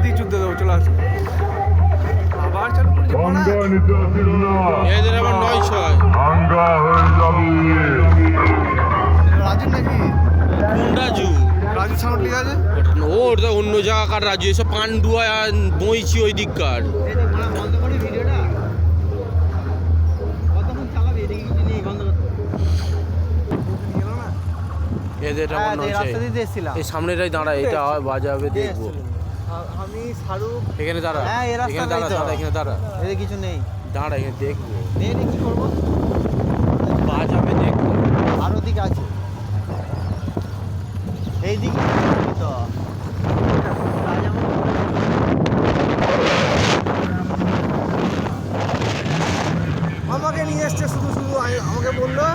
দিকে যুদ্ধ দেবো, চলে আসো। আবার চালু করছি এদের আবার 9-6 রাজু নাকি? কোন রাজু? রাজু সাউন্ড লিখা আছে। ওটা অন্য জায়গাকার রাজু, এসব পান্ডুয়া আর বইছি ওই দিককার। বন্ধ করি ভিডিওটা, কতক্ষণ চালাবে? এদিকে কিছু নেই, বন্ধ করতে। এদের আবার 9-6 রাস্তা দিয়ে এসেছিলাম, এই সামনেটাই দাঁড়া, এটা বাজাবে দেখবো। আমি শাহরুখ। এখানে দাঁড়া, হ্যাঁ, এই রাস্তা এখানে দাঁড়া, নেই তো। দাঁড়া, এখানে দাঁড়া, এদিকে কিছু নেই, দাঁড়া, এখানে দেখবো, নেই কি করবো? বাজাবে দেখবো। আর ওদিকে আছে, এইদিকে তো আমাকে নিয়ে এসছে শুধু শুধু, আমাকে বললো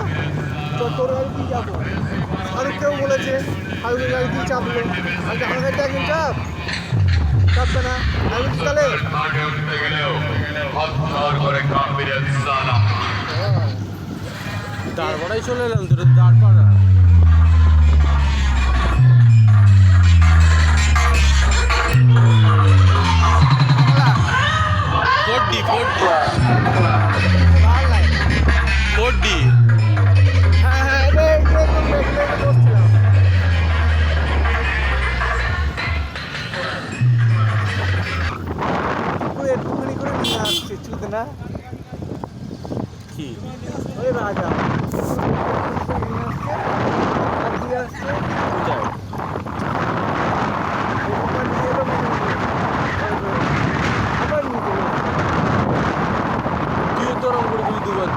তোর গাড়ি কি যাবো। শাহরুখকেও বলেছে, শাহরুখের গাড়ি কি চাপলো। আমি আমার গাড়িটা একদিন চাপবে না। আমি বলছি তাহলে তারপরেই চলে এলাম তোর দাঁড় পাড়া। ফোর্টি হ্যাঁ বসছিলাম। একটুখানি করে নিয়ে আসছে চুতে না, কি ওই রাজা নিয়ে আসছে। কোথায়? তুইও তো ওরকম করে দিলি দুবার,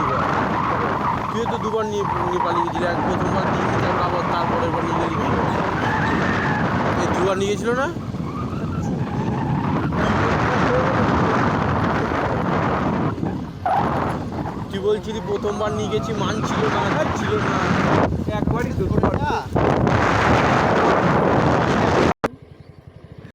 তুইও তো দুবার নিয়ে পালিয়ে গেছিলি। এক প্রথমবার নিয়ে গেছিলি, আবার তারপরের বার নিয়ে গেছিলি। এই দুবার নিয়ে গেছিল না? তুই বলছিলি প্রথমবার নিয়ে গেছি, মানছিল না, ছিল না। একবারই দুটো